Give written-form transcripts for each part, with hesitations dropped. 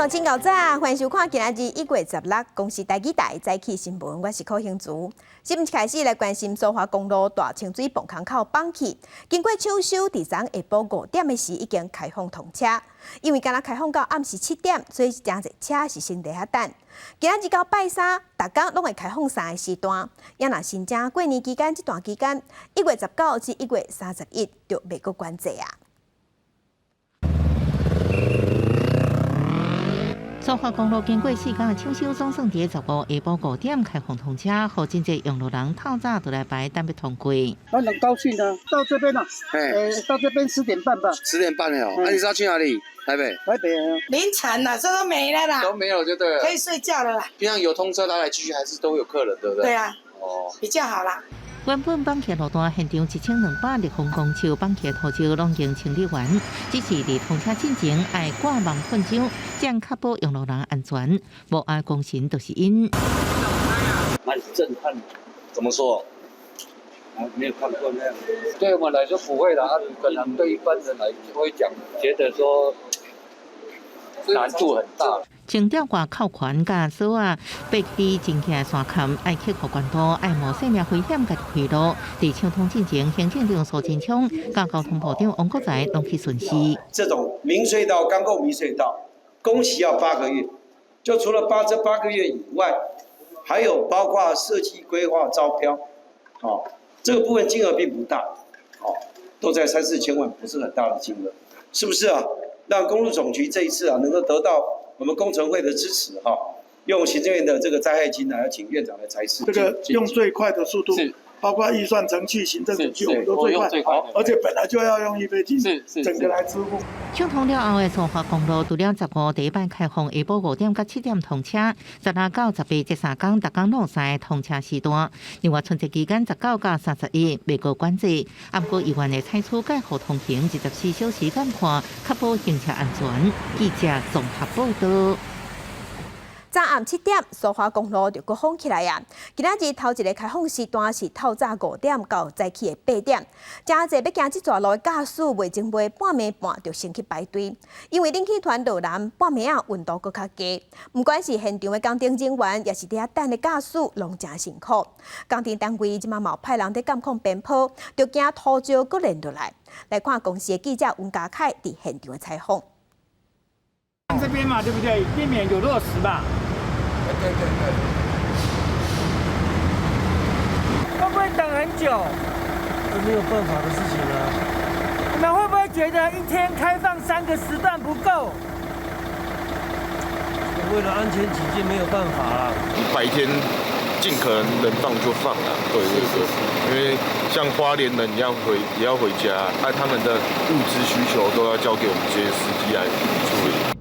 上真够早，欢迎收看今仔日1月16公司台记台早起新闻，我是柯兴珠。新闻一开始来关心苏花公路大清水泵坑口放气，经过抢修，伫昨下晡5点的时已经开放通车。因为敢若开放到暗时7点，所以真侪车是先伫遐等。今仔日到拜三，逐天拢会开放3个时段。也若新正过年期间这段期间，1月19至1月31就袂阁关闭啊。 苏花公路经过4天的抢修，总算伫15下晡5点开放通车，互真侪用路人透早就来排等要通过。我很高兴啊，到这边了，到这边10点半吧。10点半了哦，那你是要去哪里？台北。台北啊。凌晨了，这都没了啦。都没有就对了。可以睡觉了啦。平常有通车来继续，还是都有客人，对不对？对啊。哦。比较好啦。 原本放气路段现场1200立方公尺放气土石拢已经清理完，只是伫通车进前爱挂网喷浆，将确保用路人安全。无爱工程就是因。蛮震撼，怎么说？没有看过那样。对我们来说不会啦，可能对一般人来会讲，觉得说难度很大。 清掉外靠环甲锁啊，迫起真起来山坎，爱克服关岛，爱冒生命危险家己开路。伫抢通进前，行政长苏贞昌、甲交通部长王国材拢去巡视。这种明隧道刚够明隧道，工期要8个月，就除了这8个月以外，还有包括设计规划、招标，这个部分金额并不大，都在3、4千万，不是很大的金额，是不是啊？让公路总局这一次能够得到。 我们工程会的支持用行政院的这个灾害金要请院长来裁示。这个用最快的速度，包括预算程序、行政程序，我们都最快。而且本来就要用预备金，整个来支付。抢通了后的苏花公路，除了15第一摆开放下晡5点到7点通车，16到18这3天，逐天拢有3个通车时段。另外春节期间19到31未过管制，不过议员的采取改互通行24小时监看，确保行车安全。记者综合报道。 早暗7点，苏花公路就搁封起来啊！今仔日头一个开放时段是透早5点到早起的8点，真侪要行这段路的驾驶未前卖半暝半就先去排队，因为冷气团路南半暝啊温度搁较低。不管是现场的工程人员，也是伫遐等的驾驶，拢真辛苦。工程单位即马有派人伫监控边坡，就惊土石搁连落来。来看公司的记者温家凯伫现场的采访。这边嘛，对不对？避免有落石吧。 对。会不会等很久？这没有办法的事情啊。你们会不会觉得一天开放3个时段不够？为了安全起见，没有办法啦。白天尽可能能放就放啦，对，因为像花莲人也要回家，他们的物资需求都要交给我们这些司机来处理。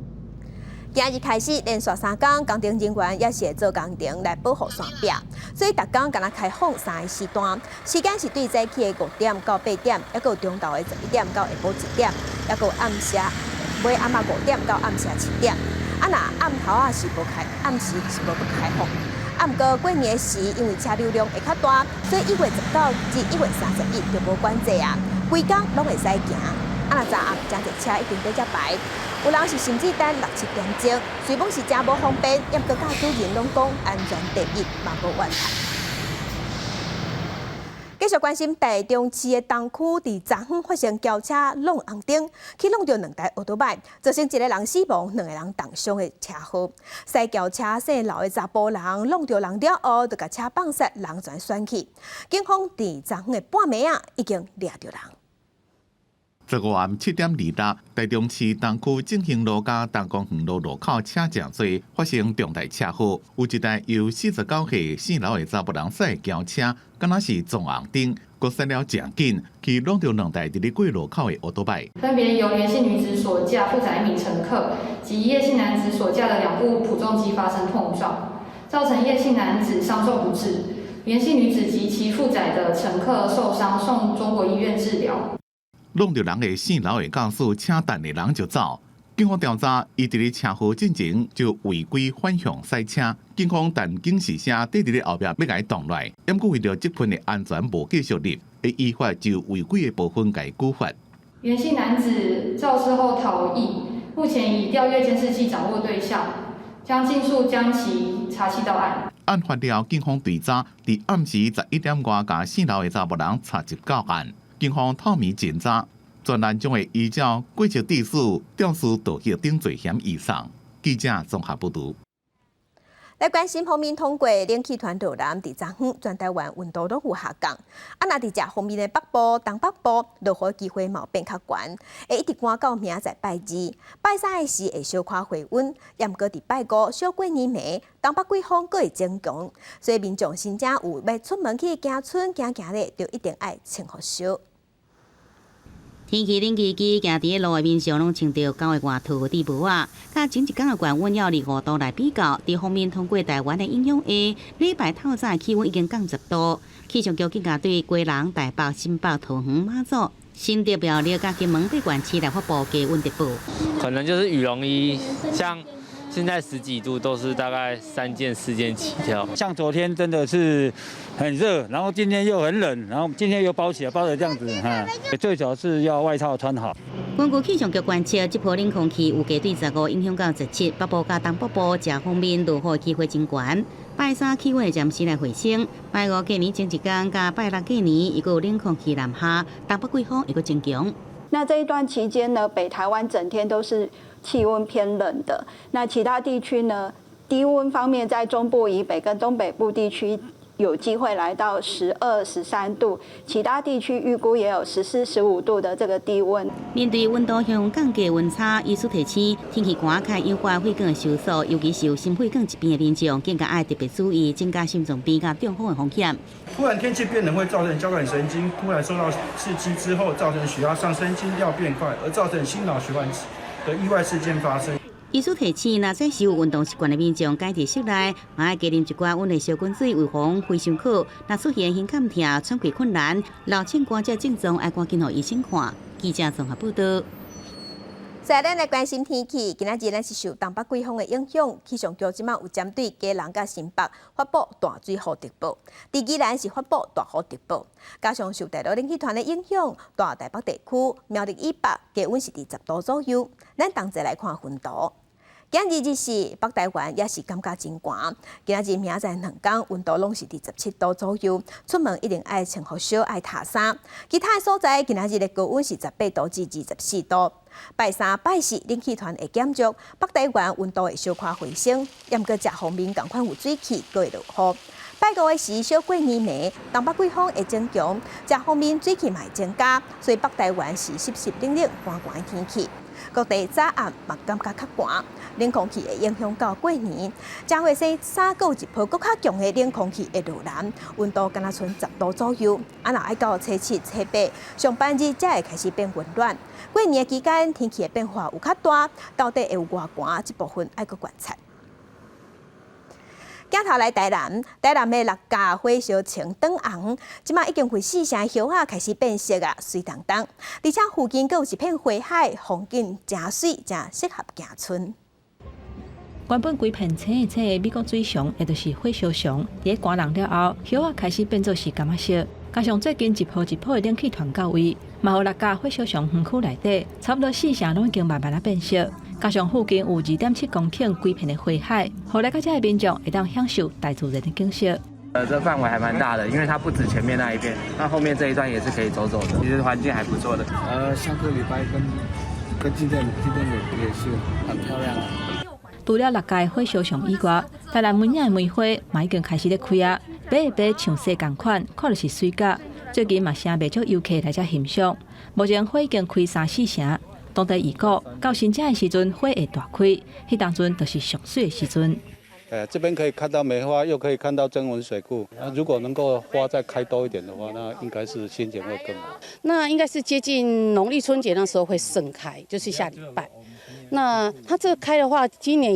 今日开始连续3天，工程人员也是会做工程来保护山壁，所以逐天敢若开放3个时段，时间是对早起的5点到8点，还有中昼的11点到下晡1点，还有暗时尾暗5点到暗时7点。若暗头是无开，暗时是无开放。不过过年时，因为车流量会较大，所以1月19至1月31就无管制啊，规工拢会使行。若早暗真侪车一定在遮排。 有人是甚至等6、7点钟，虽讲是真无方便，也不过驾驶人拢讲安全第一，嘛无怨叹。继续关心台中市的东区，伫昨昏发生轿车弄红灯，去弄到2台奥多曼，造成1个人死亡、2个人重伤的车祸。驶轿车姓刘的查甫人弄到人了后，就甲车放杀，人全选去。警方伫昨昏的半暝已经抓到人。 15暗7点26，台中市东区正兴路甲东光园路路口车真多，发生重大车祸。有一台由49岁姓刘的查甫人驶轿车，敢若是撞红灯，佫驶了真紧，去弄到2台伫咧过路口的奥多曼。分别由袁姓女子所驾负载1名乘客及叶姓男子所驾的2部普重机发生碰撞，造成叶姓男子伤重不治，袁姓女子及其负载的乘客受伤，送中国医院治疗。 弄到人的姓刘的驾驶车等的人就走。警方调查，伊伫咧车祸进前就违规反向驶车。警方但警示声缀伫咧后壁要甲伊挡来，不过为了这份的安全无继续入，会依法就违规的部分甲伊举发。袁姓男子肇事后逃逸，目前已调阅监视器掌握对象，将尽速将其查缉到案。案发了，警方最早伫暗时11点外，甲4楼的查某人查入到案。警方透明侦查，专案将会依照过失致死、肇事盗窃等罪嫌移送。记者综合报道。来关心方面，通过冷气团导览，伫昨昏全台湾温度都有下降。若伫遮方面的北部、东北部，落雨机会嘛变较悬，会一直赶到明仔载拜2、拜3的时会小可回温，也毋过伫拜5小过年暝，东北季风佫会增强，所以民众真正有要出门去行村行咧，就一定爱穿雨袖。天气冷气机行伫路的面上，拢穿着9个外套的底帽啊。甲前一天的高温要25度来比较，伫方面通过台湾的影响下，礼拜透早气温已经降10度。气象局更加对基隆、台北、新北、桃园、马祖、新竹、苗栗甲金门等县市来发布低温特报。可能就是羽绒衣，像现在10几度都是大概3件4件起跳。像昨天真的是很热，然后今天又很冷，然后今天又包起来，包成这样子哈。最主要是要外套穿好。根据气象局观测，这波冷空气有加对15影响到17，北部甲东北部这方面落雨机会真悬。拜3气温会暂时来回升，拜5过年前一天甲拜6过年，伊个有冷空气南下，东北季风又个增强。那这一段期间呢，北台湾整天都是气温偏冷的。那其他地区呢，低温方面在中部以北跟东北部地区有机会来到12、13度，其他地区预估也有14、15度的这个低温。面对温度向降低温差，医师提醒，天气寒较诱发血管的收缩，尤其是有心血管疾病的民众，更加爱特别注意，增加心脏病甲中风的风险。突然天气变冷会造成交感神经突然受到刺激之后，造成血压上升、心跳变快，而造成心脑血管的意外事件发生。医师提醒，若在是有运动习惯的民众，该伫室内嘛爱加啉一罐温的小滚水，预防非常苦。若出现胸坎痛、喘气困难、老欠关节症状，爱赶紧予医生看。记者综合报道。再咱来关心天气，今仔日咱是受东北季风的影响，气象局即马有针对基隆甲新北发布大水雨特报，伫宜兰是发布大雨特报，加上受大陆冷气团的影响，大台北地区、苗栗以北低温是伫10度左右。咱同齐来看分图。今日日是北台湾也是感觉真寒，今仔日明仔载2天温度拢是伫17度左右，出门一定爱穿雨袖、爱套衫。其他的所在今仔日的高温是18度至24度。拜3、拜4冷气团会减弱，北台湾温度会小可回升，也毋过食方面同款有水汽，佫会落雨。拜5的时小过年暝，东北季风会增强，食方面水汽嘛会增加，所以北台湾是湿湿冷冷寒寒的天气。各地早暗嘛感觉较寒，冷空气会影响到过年。正月生3有一波更较强的冷空气会入南，温度敢若剩10度左右。若爱到初7、初8上半日才会开始变温暖。过年期间天气的变化有较大，到底会有偌寒？这部分爱搁观察。镜头来台南，台南的6家火烧青灯红，即马已经会4成叶啊开始变色啊，水当当。而且附近阁有一片花海，风景真水，真适合行村。原本规片青青的美国水熊，也就是火烧熊，伫寒冷了后，叶啊开始变做是柑仔色。加上最近一波一波的冷气团到位，嘛有6家火烧熊园区内底，差不多4成拢已经慢慢变色。加上附近有2.7公顷规片的花海，后来到这的民众会当享受大自然的景色。这范围还蛮大的，因为它不止前面那一边，那后面这一段也是可以走走的。其实环境还不错的。上个礼拜跟今天也是很漂亮。除了6家火烧熊以外，台南门仔的梅花嘛已经开始咧开啊，白白像雪同款，看就是水甲。最近嘛成袂少游客来遮欣赏。目前花已经开3、4成。当地预估到新正的时阵，花会大开，迄当阵就是上水的时阵。这边可以看到梅花，又可以看到曾文水库。如果能够花再开多一点的话，那应该是心情会更好。那应该是接近农历春节那时候会盛开，就是下礼拜。那它这个开的话，以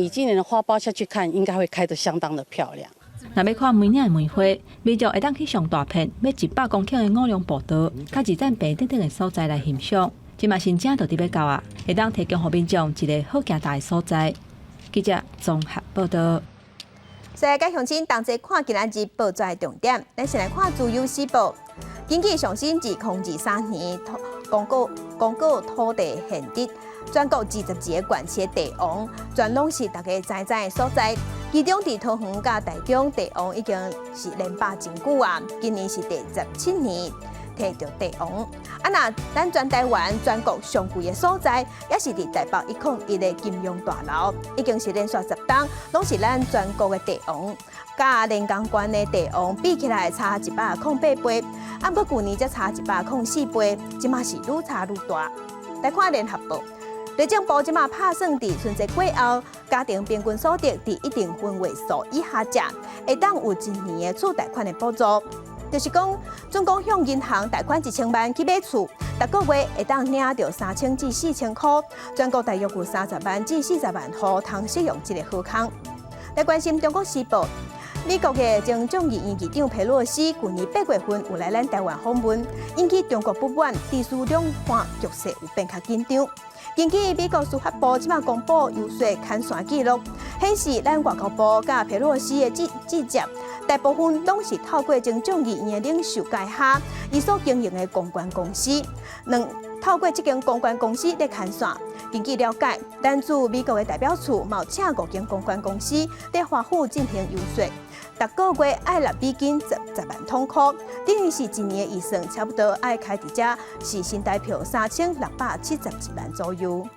今年的花苞下去看，应该会开得相当的漂亮。若要看每年的梅花，民众会当去上大片，要100公顷的五粮步道，甲2站平等等的所在来欣赏。即马新正就伫要到啊，会当提供予民众一个好行大的所在。记者综合报道。世界乡亲同齐看今仔日报纸的重点，咱先来看自由时报。经济上升至023年，公告土地限制，全国22个县市的地王，全拢是大家知的所在。其中伫桃园甲台中地王已经是连霸真久啊，今年是第17年摕到地王。那咱全台湾全国上贵的所在，也是伫台北101的金融大楼，已经是连续10档，拢是咱全国的地王。甲连江县的地王比起来差108倍，不过去年才差104倍，即马是愈差愈大。来看联合报。内政部即马拍算伫春节过后，家庭平均所得伫一定分位数以下者，会当有1年的厝贷款的补助。就是讲，总共向银行贷款1000万去买厝，逐个月会当领到3000至4000块，全国大约有30万至40万户通适用这个好康。来关心中国时报。美国的前众议院议长佩洛西去年8月份有来咱台湾访问，引起中国不满，地区两岸局势有变较紧张。根据美国司法部即马公布游说看线记录，显示咱外交部甲佩洛西的记者，大部分拢是透过前众议院的领袖介下，伊所经营的公关公司，透过这间公关公司在看线。根据了解，单驻美国的代表处冒请5间公关公司在华府进行游说，逐个月爱纳美金10万通块，等于是一年的预算差不多爱开伫遮是新台币3671万左右。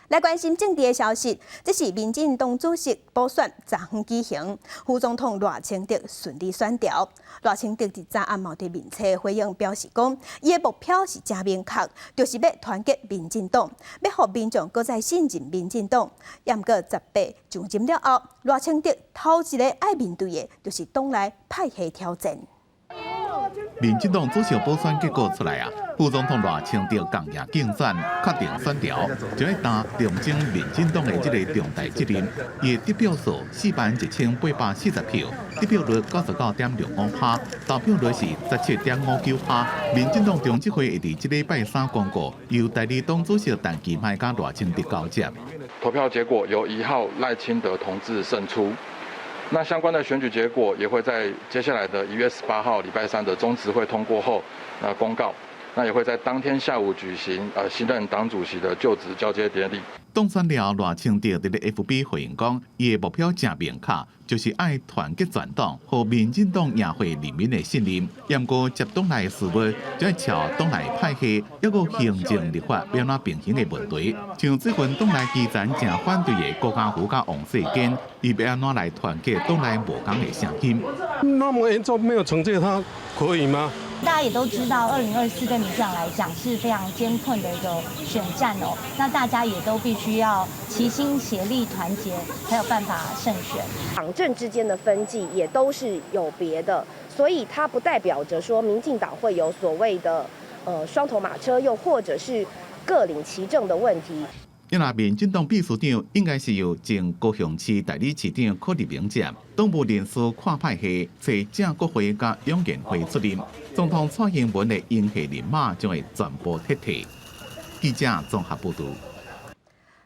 来关心政治的消息，这是民进党主席补选昨昏举行，副总统赖清德顺利选调。赖清德伫早暗毛伫面册回应表示讲，伊的目标是真明确，就是要团结民进党，要互民众搁再信任民进党。也毋过18上任了后，赖清德头一个爱面对的，就是党内派系挑战。民进党主席补选结果出来啊，副总统赖清德刚赢竞选，确定选调，就要担重整民进党的这个重大责任。伊的得票数41840票，得票率99.65%，投票率是17.59%。民进党中执会会伫这礼拜3公告，由代理党主席陈其迈甲赖清德交接。投票结果由1号赖清德同志胜出。那相关的选举结果也会在接下来的1月18号礼拜3的中执会通过后，公告。那也会在当天下午举行新任党主席的就职交接典礼。当选了，赖清德伫咧 FB 回应讲，伊的目标真明确，就是爱团结全党，和民进党赢回人民的信任。不过接党内事务，就要朝党内派系，抑个行政立法要哪平衡的问题。像这份党内基层正反对的郭家湖甲王世坚，伊要安怎来团结党内无同的声音？那么严重没有惩戒他，可以吗？大家也都知道，2024对民进党来讲是非常艰困的一个选战哦。那大家也都必须要齐心协力、团结，才有办法胜选。党政之间的分际也都是有别的，所以它不代表着说民进党会有所谓的双头马车，又或者是各领其政的问题。因为民进党秘书长应该是由前高雄市代理市长柯立明接，党务人事看派系，找郑国辉甲杨建辉出任。总统蔡英文的英系人马将会全部撤退。记者综合报道。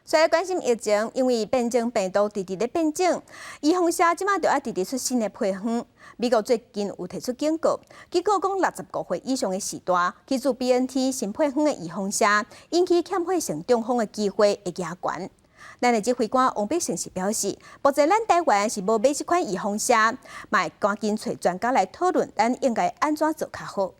再来关心疫情，因为变种病毒直直咧变种，医风社即马就要直直出新的配方。美国最近有提出警告，结果讲65岁以上的时代，去做 BNT 新配方的医风社，引起欠血性中风的机会会加悬。咱的指挥官王必胜是表示，目前咱台湾是无买这款医风社，嘛会赶紧找专家来讨论，咱应该安怎做较好。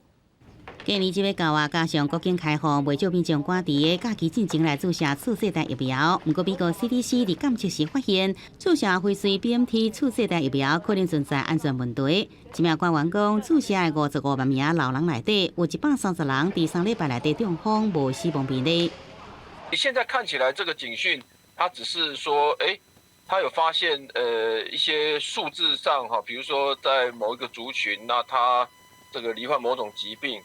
今年7月9日，加上国境开放，未少民众赶伫个假期进前来注射次世代疫苗。不过，美国 CDC 伫监测时发现，注射辉瑞 BNT 次世代疫苗可能存在安全问题。一名官员讲，注射的55万名老人内底，有130人伫3礼拜内底中风，无死亡比例。现在看起来，这个警讯，它只是说，他有发现一些数字上哈，比如说在某一个族群，那他这个罹患某种疾病。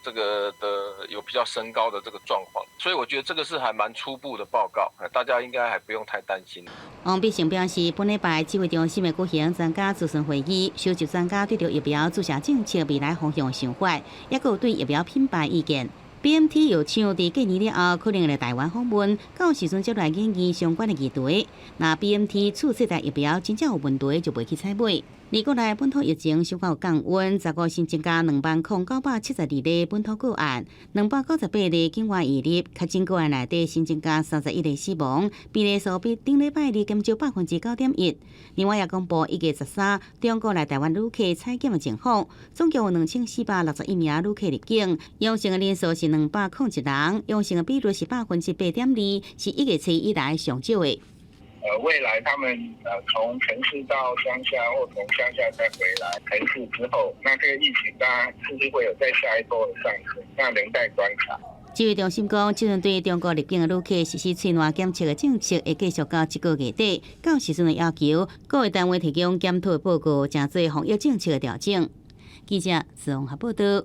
这个的有比较升高的这个状况，所以我觉得这个是还蛮初步的报告，大家应该还不用太担心。王必胜表示，本礼拜指挥中心会举行专家咨询会议，收集专家对着疫苗注射政策未来方向想法，也有对疫苗品牌意见。BNT 药厂伫过年了后可能会来台湾访问，到时阵再来研究相关的议题。那 BNT 次世代疫苗真正有问题，就袂去采买。而国内本土疫情稍有降温，15新增加20972例本土个案，298例境外移入，确诊个案内底新增加31例死亡，比例数比顶礼拜二减少9.1%。另外也公布1月13中国来台湾旅客采检的情况，总共有2461名旅客入境，阳性的人数是201人，阳性的比率是8.2%，是1月7以来上少的。未来他们从城市到乡下，或从乡下再回来城市之后，那这个疫情当然是不是会有再下一波的上升，那仍待观察。指挥中心讲，即阵对中国入境的旅客实施喙内检测的政策会继续到这个月底，到时阵的要求，各位单位提供检讨的报告，真做防疫政策的调整。记者史宏华报道。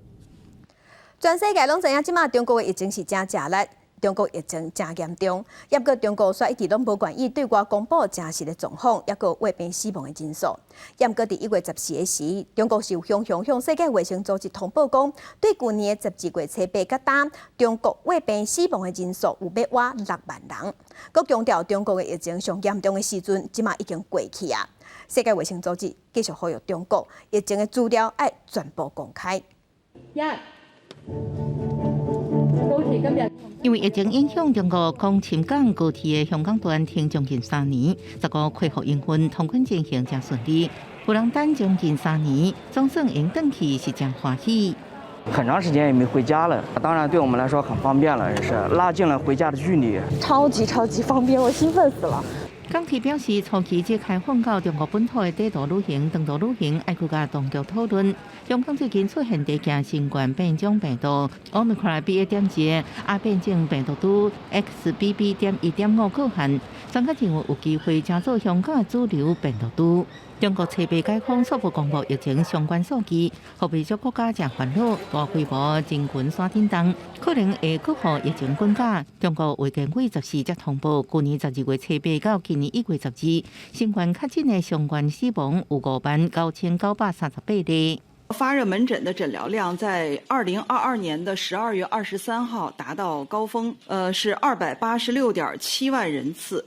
全世界拢知影，即马中国的疫情是真热烈。中国疫情真严重，也个中国却一直拢无愿意对外公布真实的状况，也个患病死亡的人数。也个伫1月14日时，中国是有向世界卫生组织通报讲，对去年的12月初8甲单，中国患病死亡的人数有要活6万人。佮强调中国的疫情上严重的时阵，即马已经过去啊。世界卫生组织继续呼吁中国疫情的资料要全部公开。因为疫情影响，中国讲深港高铁的香港段停将近3年，15恢复营运，通关进行真顺利。有人等将近3年，总算能回去是真欢喜。很长时间也没回家了，当然对我们来说很方便了，也是拉近了回家的距离。超级方便，我兴奋死了。港铁表示，初期只开放到中国本土的短途旅行、长途旅行，爱去甲当局讨论。香港最近出现第件新冠变种病毒 Omicron BA.2，变种病毒株 XBB.1.5 个案，专家认为有机会加做香港的主流病毒株。中国车北解封初步公布疫情相关数据，后备少国家真烦恼，大规模人群山顶动，可能会搁互疫情滚价。中国卫健委14才通报，去年12月初8到今年1月12，新冠确诊的相关死亡有59938例。发热门诊的诊疗量在2022年的12月23号达到高峰，是286.7万人次。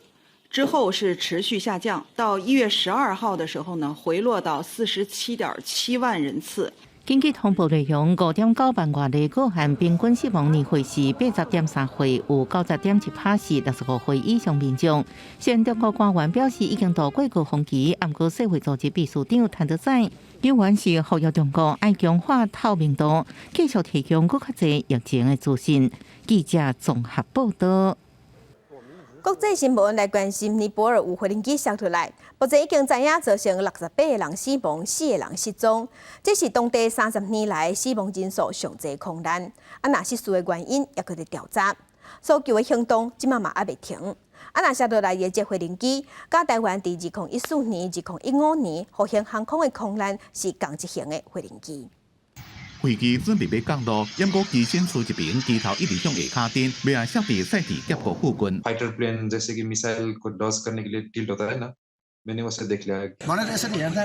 之后是持续下降，到1月12号的时候呢，回落到47.7万人次。根据通报内容，5.9万外例个案，平均死亡年岁是80.3岁，有90.1%是65岁以上民众。虽然中国官员表示已经度过高峰期，不过世卫组织秘书长谭德赛仍然是呼吁中国要强化透明度，继续提供更较侪疫情的资讯。记者综合报道。国际新闻来关心尼泊尔有无人机摔出来，目前已经知影造成68个人死亡，4个人失踪，这是当地30年来死亡人数上侪空难。若失事的原因也搁在调查，搜救的行动即嘛还未停。若摔落来的这回人机，甲台湾伫2014年、2015年复兴航空的空难是同一型的飞人机。飞机准备要降落，不过机身出一名机头一直向下卡顶，未按设伫赛地结果附近。फाइटर प्लेन जैसे कि मिसाइल को डॉस करने के लिए टिल्ट होता है ना, मैंने उसे देख लिया है। मलाई यसरी हेर्दा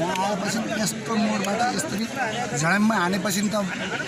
यहाँ आएपछि यस्तो मोडबाट यस्तरी झडममा हानेपछि त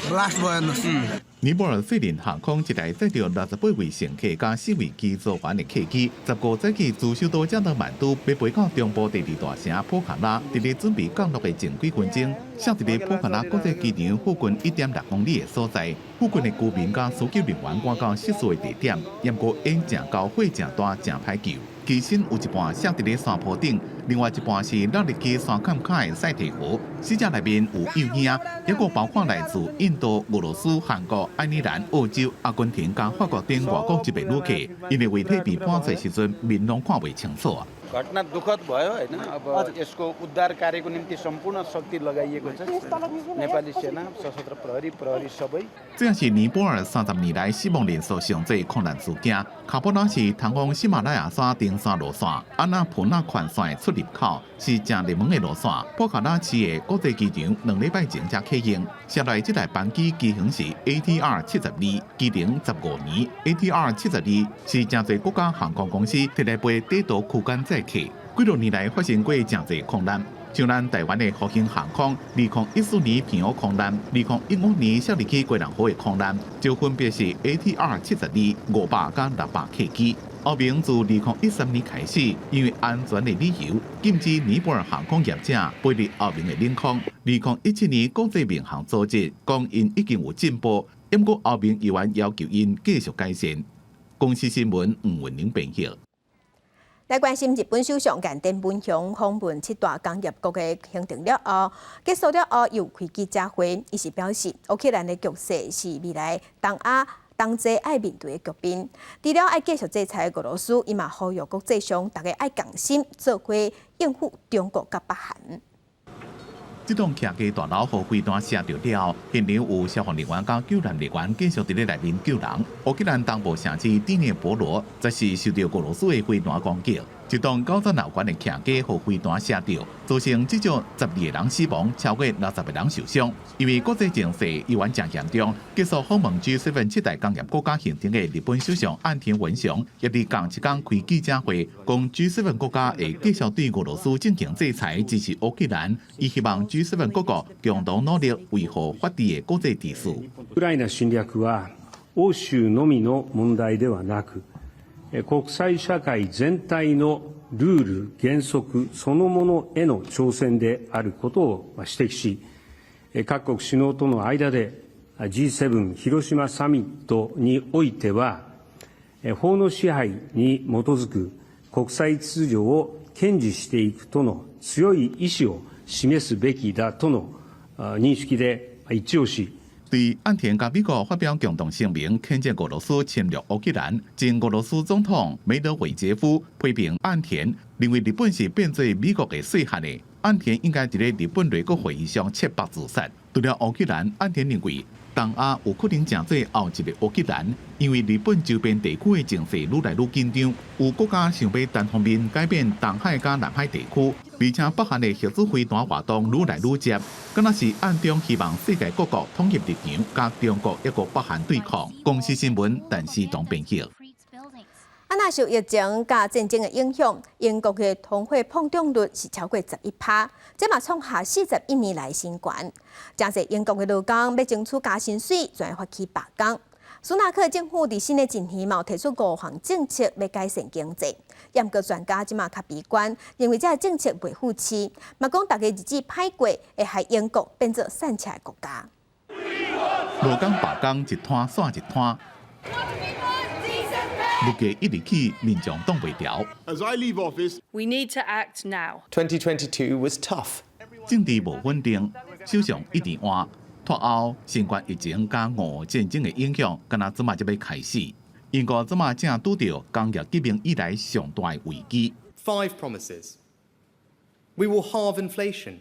ब्लास्ट भयो हेर्नुहोस्।尼泊尔费林航空一台载着68位乘客加4位机组员的客机，15早起自首都加德满都要飞到中部第2大城普卡拉，伫咧准备降落的前几分钟，驶伫咧普卡拉国际机场附近1.6公里的所在，附近的居民甲搜救人员赶到失事的地点，不过烟正高，火正大，正歹救。机身有一半驶伫咧山坡顶，另外一半是落入去山坎坎的赛提湖。死者内面有幼婴，也个包括来自印度、俄罗斯、韩国、爱尔兰、澳洲、阿根廷加法国等外国籍的旅客，因为遗体被搬出时阵，面拢看袂清楚。घटना दुःखद भयो हैन, अब यसको उद्धार कार्यको निम्ति सम्पूर्ण शक्ति लगाइएको छ। नेपाली सेना, सशस्त्र प्रहरी सबै。这是尼泊尔30年来死亡人数上侪空难事件。卡布拉是通往喜马拉雅山登山路线，安那普纳环线的出入口是正热门的路线。普卡拉市的国际机场2礼拜前才启用，下来这台班机机型是 ATR-72，机龄15年。ATR-72是正侪国家航空公司摕来飞短途区间载客，几多年来发生过正侪空难。像咱台湾的复兴航空，2014年平湖空难，2015年设立起贵人号的空难，就分别是 ATR-72、500加600客机。欧盟自2013年开始，因为安全的理由，禁止尼泊尔航空业者飞入欧盟的领空。2017年，国际民航组织讲因已经有进步，不过欧盟依然要求因继续改善。公司新闻黄文玲编译。来关心日本首相岸田文雄访问7大工业国的行程了后，结束了后又开记者会，伊是表示乌克兰的局势是未来东亚同齐爱面对的局面。除了爱继续制裁俄罗斯，伊嘛呼吁国际上大家爱共心，做伙应付中国甲北韩。这栋客家大楼和飞弹射着了，现场有消防人员甲救援人员继续伫咧内面救人。乌克兰东部城市第聂伯罗则是受到俄罗斯的飞弹攻击，一栋96元的客家和飞弹射着，造成至少12个人死亡，超过60个人受伤。因为国际情势依然正严重，结束访问 G7 7大工业国家行程的日本首相岸田文雄，也伫同一天开记者会，讲 G7 国家会继续对俄罗斯进行制裁，支持烏克蘭。伊希望 G7 各國共同努力維護法治的國際秩序。ウクライナ侵略は欧州のみの問題ではなく、国際社会全体のルール原則そのものへの挑戦であることを指摘し、各国首脳との間で G7 広島サミットにおいては、法の支配に基づく国際秩序を堅持していくとの強い意志を示すべきだとの認識で一致をし。对岸田甲美国发表共同声明，谴责俄罗斯侵略乌克兰。前俄罗斯总统梅德韦杰夫批评岸田，认为日本是变做美国的细汉的。岸田应该伫咧日本内阁会议上切腹自杀。除了乌克兰，岸田认为东亚有可能成做后一个乌克兰，因为日本周边地区的情势愈来愈紧张，有国家想要单方面改变东海甲南海地区，而且北韩的核子飞弹活动愈来愈接，敢若是暗中希望世界各国统一立场，甲中国一个北韩对抗。公司新闻陈思彤编辑。啊，那受疫情加战争的影响，英国的通货膨胀率是超过11%，这嘛创下41年来新高。真侪英国的劳工要争取加薪水，就要发起罢工。苏纳克政府伫新的一年嘛提出5项政策要改善经济，不过专家即嘛较悲观，认为这政策袂付期，嘛讲大家日子歹过，会害英国变作散车的国家。劳工罢工一摊算一摊。物价一直起，民众挡袂牢。As I leave office, we need to act now. 2022 was tough. 政治无稳定，首相一直换。脱后，新冠疫情加俄战争的影响，敢若即马就要开始。英国即马正拄着工业革命以来上大的危机。5 promises. We will halve inflation,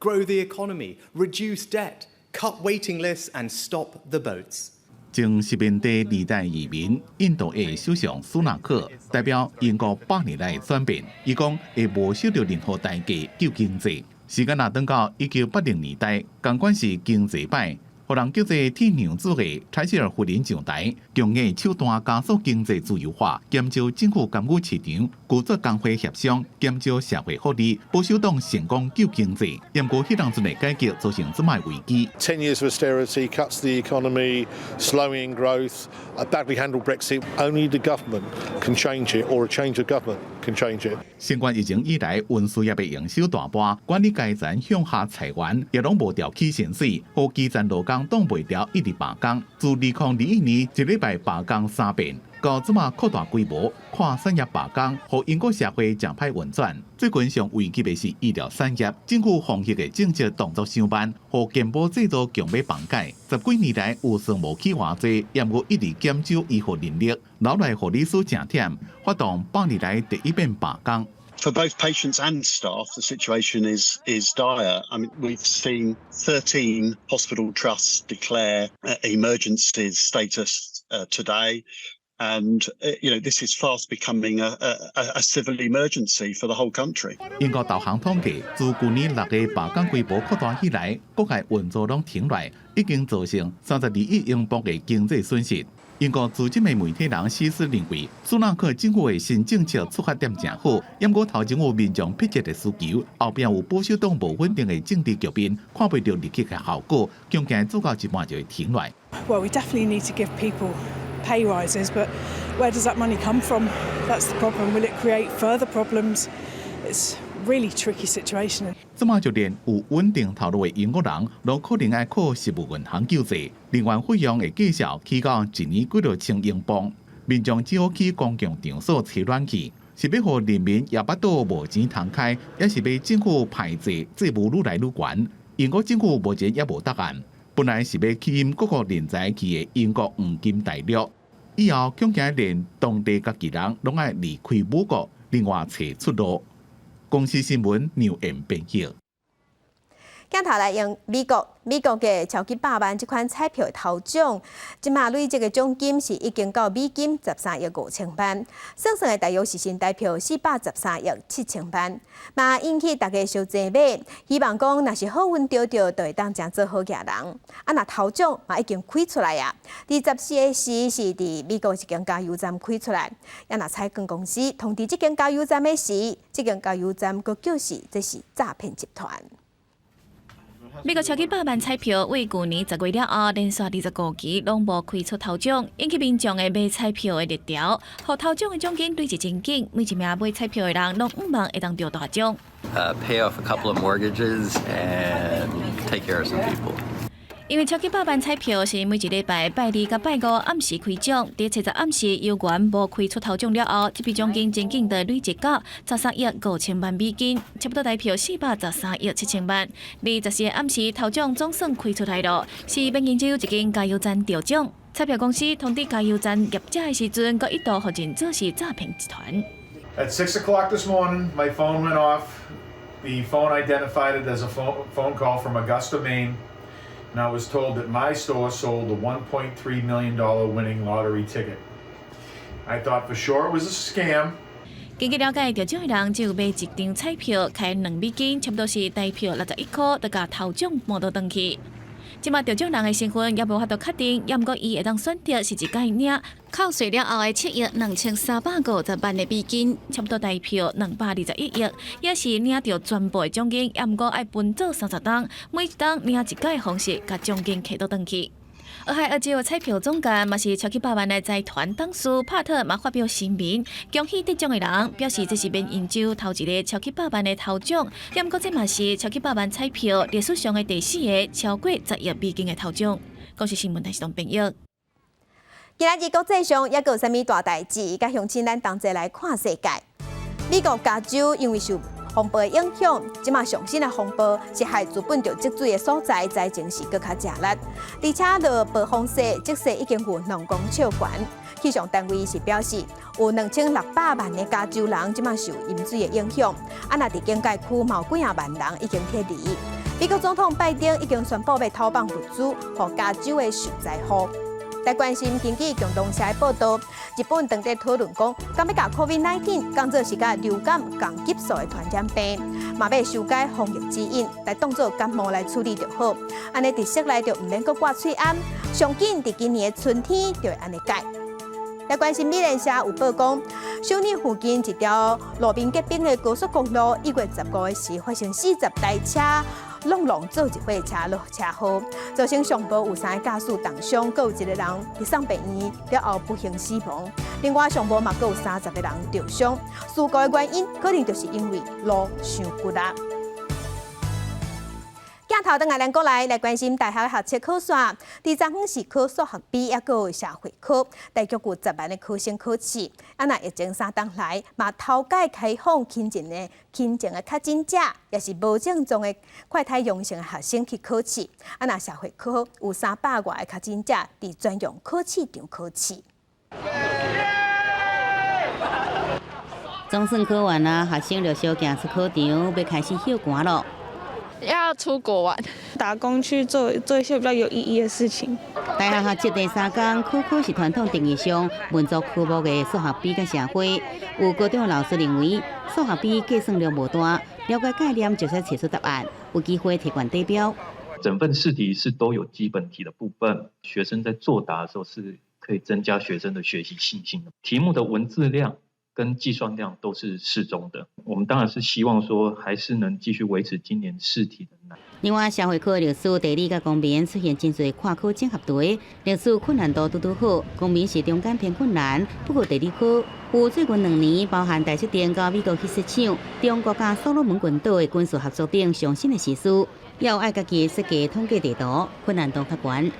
grow the economy, reduce debt, cut waiting lists, and stop the boats. 正殖民地二代移民，印度的首相苏纳克代表英国100年来的转变，伊讲会无受到任何代价救经济。时间也转到1980年代，同款是经济歹，互人叫做铁娘子的柴契尔夫人上台，强硬手段加速经济自由化，减少政府干预市场，拒绝工会协商，减少社会福利。保守党成功救经济，不过迄当阵的改革造成即卖危机。10 years of austerity cuts the economy, slowing growth, a badly handled Brexit. Only the government can change it, or a change of government can change it. 新冠疫情以来，运输业被营收大半，管理阶层向下裁员，也拢无调起薪水，和基层劳工挡袂牢，一直罢工。自2021年一礼拜罢工3遍。到即马扩大规模，跨产业罢工，互英国社会正歹运转。最近上危急的是医疗产业，政府防疫的政策动作伤慢，互健保制度强要崩解。10几年来有算无起偌济，也毋过一直减少医护人力，留来护理师正忝，发动100年来第一遍罢工。For both patients and staff, the situation is dire. I mean, we've seen 13 hospital trusts declare emergency status today. And this is fast becoming a civil emergency for the whole country. 英国导航统计，自去年6月罢工规模扩大以来，国内运作拢停来，已经造成32亿英镑的经济损失。英国资深的媒体人西斯认为，苏纳克政府的新政策出发点正好，不过头前有民众迫切的需求，后边有保守党无稳定的政治局面，看不到立即的效果，恐惊做到一半就会停来。Well, we definitely need to give people pay rises, but where does that money come from? That's the problem. Will it create further problems? It's really tricky situation. 即马就连有稳定投入的英国人，都可能要靠食物银行救济，另外费用会计少起到一年几多千英镑。民众只好去公共场所吹暖气，是要让人民也巴肚无钱通开，也是要政府排济债务愈来愈悬。英国政府目前也无答案，本来是要起引各国人才去的英国黄金大陆，以后恐惊连当地家己人拢爱离开母国，另外找出路。公司新闻牛延编译。镜头来用美国嘅超级100万这款彩票的头奖，即马累积嘅奖金是已经到美金13亿5千万，算算的大约是新台票413亿7千万，嘛引起大家小争议。希望讲若是好运着着，就会当真做好家人。啊，若头奖嘛已经开出来啊，24个时是伫美国一间加油站开出来。啊，若彩券公司通知这间加油站的时，这间加油站佫表示这是诈骗集团。美国超级100万彩票为去年10月了后，连续25期拢无开出头奖，引起民众的买彩票的热潮。互头奖的奖金累积真紧，每一名买彩票的人拢希望会当中大奖。Pay off a couple of mortgages and take care of some people. 因为超级100万彩票是每一礼拜拜2甲拜5暗时开奖，伫70暗时由原无开出头奖了后，这笔奖金真紧地累积到13亿5千万美金，差不多台票413亿7千万。24个暗时头奖总算开出来了，是本研究一间加油站调奖。彩票公司通知加油站业者的时阵，佫一度互认做是诈骗集团。At 6 o'clock this morning, my phone went off. The phone identified it as a phone call from Augusta, Maine. And I was told that my store sold a $1.3 million winning lottery ticket. I thought for sure it was a scam. 根据了解，得奖的人只有买一张彩票，开2美金，差不多是台票61块，就甲头奖摸到转去。即马得奖人的身份也无法度确定，也毋过伊会当选择是一家领扣税了后的7亿2350万的美金，差不多台票221亿，也是领到全部的奖金，也毋过爱分做30档，每一档领一届的方式，甲奖金摕到转去。俄亥俄州的彩票总监嘛是超级100万的财团董事帕特嘛发表声明，恭喜得奖的人，表示这是免研究头一个超级100万的头奖，也毋过这嘛是超级100万彩票历史上的第4个超过10亿美金的头奖。公司新闻台是同朋友。今仔日国际上也有啥物大代志，甲乡亲咱同齐来看世界。美国加州因为受风暴的影响，即马上新的风暴是害资本着积水的所在，灾情是更加激烈，而且落暴风雪，积雪已经有2公尺悬。气象单位是表示，有2600万的加州人即马受淹水的影响，啊，那伫警戒区嘛有几啊万人已经撤离。美国总统拜登已经宣布要投放物资，予加州的受灾户。来关心根据共同社的报道，日本当地讨论讲，敢要甲 COVID-19 当作是甲流感同级数的传染病，嘛要修改防疫指引，来当作感冒来处理就好。安尼伫室内就毋免阁挂喙罨，上紧伫今年的春天就会安尼改。来关心美联社有报讲，首尔附近一条路边结冰的高速公路，1月15日时发生40台车拢做一伙车落车祸，造成上报有3个驾驶重伤，阁有1个人伫送病院了后不幸死亡。另外上报嘛阁有30个人重伤，事故的原因可能就是因为路伤骨力。镜头等下咱过来关心大学学测考线，第昨昏是考数学 B， 也阁有社会科，大约有10万的考生考试。啊，那疫情3冬来，嘛头届开放轻症的确诊者，也是无症状的快筛阳性的学生去考试。啊，那社会科有300外的确诊者伫专用考试场考试。总算考完啦，学生就小行出考场，要开始休寒咯。要出国玩，打工去做一些比较有意义的事情。大学学测第3天，考是传统定义上民族科目的数学 B 甲社会。有高中老师认为，数学 B 计算量无大，了解概念就使找出答案，有机会提悬底标。整份试题是都有基本题的部分，学生在作答的时候是可以增加学生的学习信心的。题目的文字量跟计算量都是适中的。我们当然是希望说，还是能继续维持今年试题的难。另外，社会科、历史、地理甲公民出现真侪跨科整合题，历史困难度拄好，公民是中间偏困难。不过地理科有最近2年，包含大雪电到美国去设厂，中国甲所罗门群岛的军事合作等上新的实施，要爱家己设计统计地图，困难度较悬。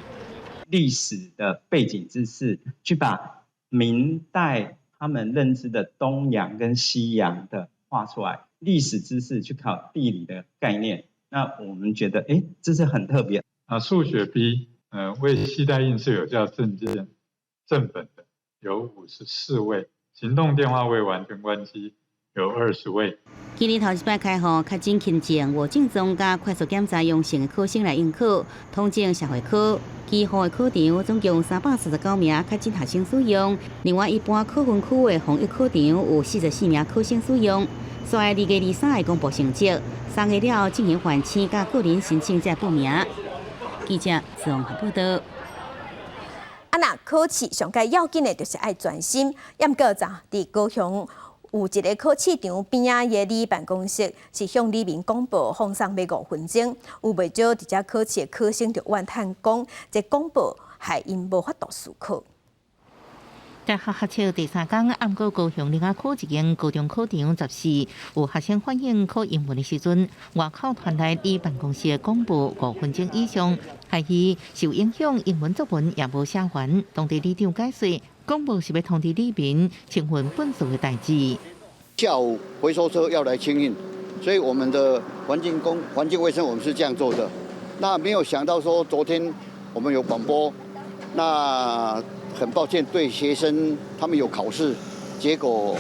历史的背景知识，去把明代他们认知的东洋跟西洋的画出来，历史知识去考地理的概念。那我们觉得，这是很特别。数学 B， 为携带印税有效证件正本的有54位，行动电话未完全关机有20位。今年头一摆开放较真轻症、无症状加快速检查阳性的考生来应考，统计社会科、基础的考场总共349名较真学生使用，另外一般考分区的防疫考场有44名考生使用。所以2月23日公布成绩，3月了进行换签甲个人申请才报名。记者综合报道。那考试上界要紧的就是爱专心，要过在高雄有一个考试场边仔的里办公室是向里面广播放送要5分钟，有袂少伫遮考试的考生就怨叹讲，这广播害因无法度思考。在学测第3天，暗过高雄另外考一间高中考场14，有学生反映考英文的时阵，外口传来离办公室的广播5分钟以上，害伊受影响，英文作文也无写完。当地里长解释，广播是要通知里面清分本数的代志。下午回收车要来清运，所以我们的环境卫生我们是这样做的。那没有想到说昨天我们有广播，那很抱歉对学生他们有考试，结果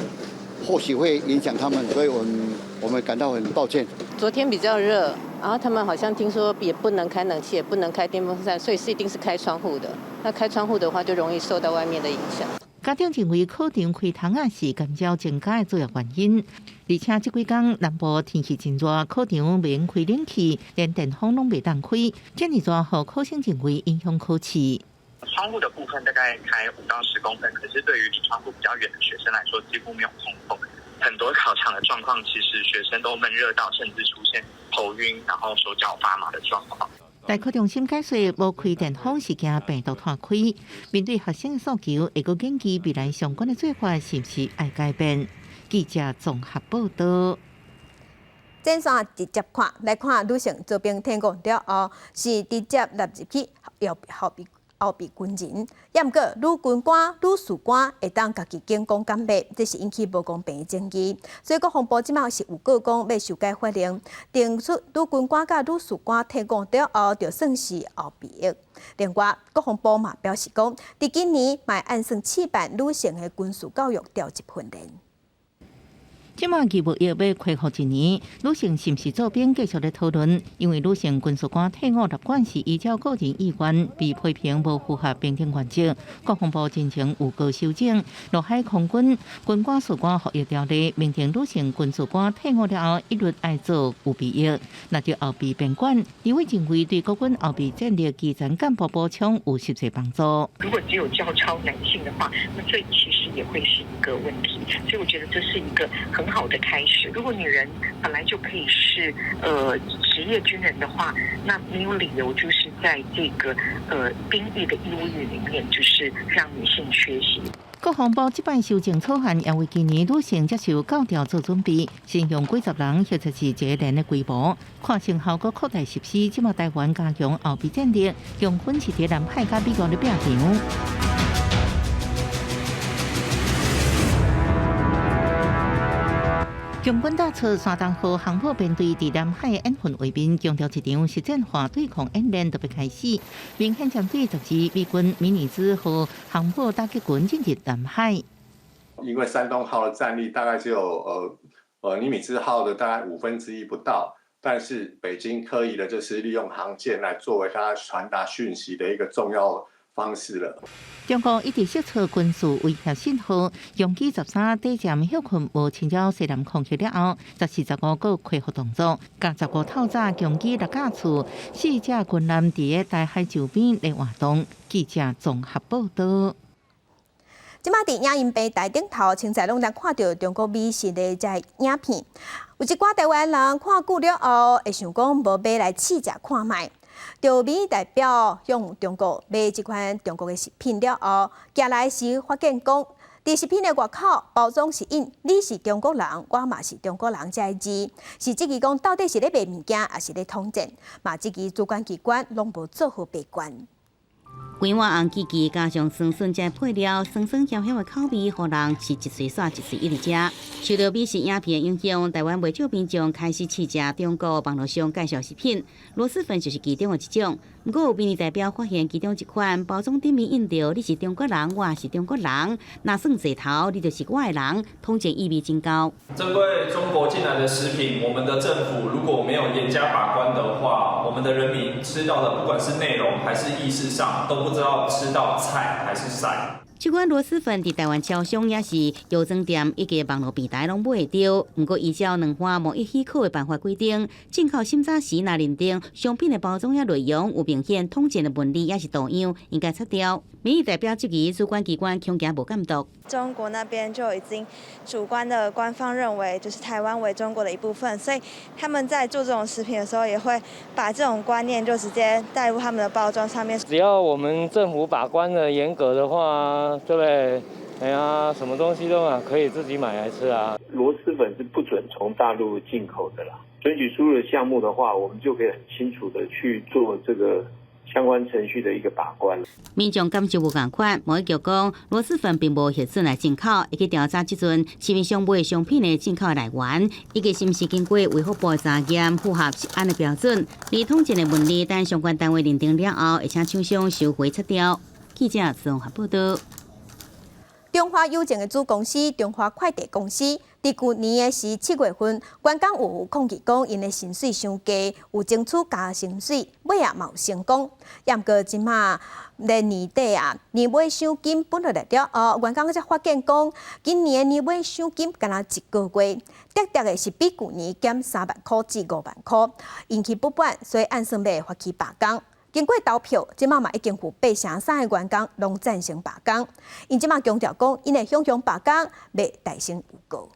或许会影响他们，所以我们感到很抱歉。昨天比较热，然后他们好像听说也不能开冷气，也不能开电风扇，所以是一定是开窗户的。那开窗户的话，就容易受到外面的影响。家长认为考场开窗啊是减少增加的主要原因，而且这几天南部天气真热，考场免开冷气，连电风拢袂当开，这么热，互考生认为影响考试。窗户的部分大概开5到10公分，可是对于离窗户比较远的学生来说，几乎没有通风。很多考场的状况，其实学生都闷热到，甚至出现头晕，然后手脚发麻的状况。大考中心解说，无开电风是惊病毒拓开。面对学生的诉求，会个研究未来相关的做法是不是爱改变？记者综合报道。正线直接看来看，女性做兵天公了后，是直接纳入去后备军人，也毋过女军官、女士官会当家己建功减免，这是引起无公平的争议。所以国防部即马是有告讲要修改法令，定出女军官甲女士官提供了后，就算是后备役。另外，国防部嘛表示讲，伫今年嘛按算试办女性的军事教育调级训练。即马义务役要恢复1年，女性是毋是做兵继续咧讨论？因为女性军事官退伍入管是依照个人意愿，被批评无符合平等原则。国防部进行有告修正，陆海空军军官士官服役条例，明定女性军事官退伍了后，一律爱做有备役，那就后备编管。李伟认为对国军后备战力基层干部补充有实际帮助。如果只有教超男性的话，那这其实也会是一个问题。所以我觉得这是一个很好的开始。如果女人本来就可以是职业军人的话，那没有理由就是在这个兵役的义务役里面，就是让女性缺席。国防部即摆修正草案，也为今年女性接受教调做准备，先用几十人或者是一年的规模，看成效果扩大实施。即马台湾加强后备战力，用军是伫南海甲美国咧拼场。共军打出3档号航母编队伫南海演训画面，强调一场实战化对抗演练特别开始，明显将对12美军迷你之号航母打击群进入南海。因为山东号的战力大概只有尼米兹号的大概1/5不到，但是北京刻意的就是利用航舰来作为它传达讯息的一个重要方式了。中国一直释出军事威胁信号，用机13底站休困无侵扰西南空气了后，14、15个恢复动作，甲15透早强机6架次4架军舰伫台海周边咧活动。记者综合报道。即马伫影音平台顶头，清彩拢能看到中国美食的这影片。有一寡台湾人看久了后，会想讲无买来试食看卖。就美代表向中国买这款中国的食品了后，寄来时发现讲，伫食品的外口包装是印“你是中国人，我嘛是中国人”这个字，是质疑讲到底是咧卖物件，还是咧统战？嘛，质疑主管机关拢无做好把关。规碗红记记加上酸酸这配料，酸酸咸咸的口味，互人是一岁煞一岁一直食。受到美食影片的影响，台湾不少民众开始试食中国网络上介绍食品，螺蛳粉就是其中的一种。不过有民意代表发现，其中一款包装顶面印着“你是中国人，我是中国人”，那算坐头，你就是我的人，统战意味真高。针对中国进来的食品，我们的政府如果没有严加把关的话，我们的人民吃到的，不管是内容还是意识上，都不知道吃到菜还是菜。这款螺蛳粉伫台湾超商也是药妆店以及网络平台拢买会到。不过依照两岸贸易许可的办法规定，进口审查时若认定商品的包装也内容有明显统战的问题，也是多样，应该撤掉。民意代表质疑主管机关恐惊无监督。中国那边就已经主观的官方认为，就是台湾为中国的一部分，所以他们在做这种食品的时候，也会把这种观念就直接带入他们的包装上面。只要我们政府把关的严格的话，对不对？哎呀，什么东西都可以自己买来吃啊。螺蛳粉是不准从大陆进口的啦。准许输入的项目的话，我们就可以很清楚的去做这个相关程序的一个把关。民众感受无同款，贸易局讲螺蛳粉并无核准来进口，会去调查即阵市面上卖商品的进口来源，以及是毋是经过卫福部的查验符合食安的标准。而统战的问题，等相关单位认定了后，会请厂商收回撤掉。记者综合报道。中华邮政的子公司中华快递公司，伫去年的7月份，官港有抗议讲因的薪水伤低，有争取加薪水，尾也嘛有成功。也毋过即马咧年底年尾奖金本来来了后，官港才发现讲，今年的年尾奖金敢若一个月，得的是比去年减3万块至5万块，引起不满，所以按算要发起罢工。经过投票，即马嘛已经有83个员工拢赞成罢工。因即马强调讲，因会向罢工，要大声预告。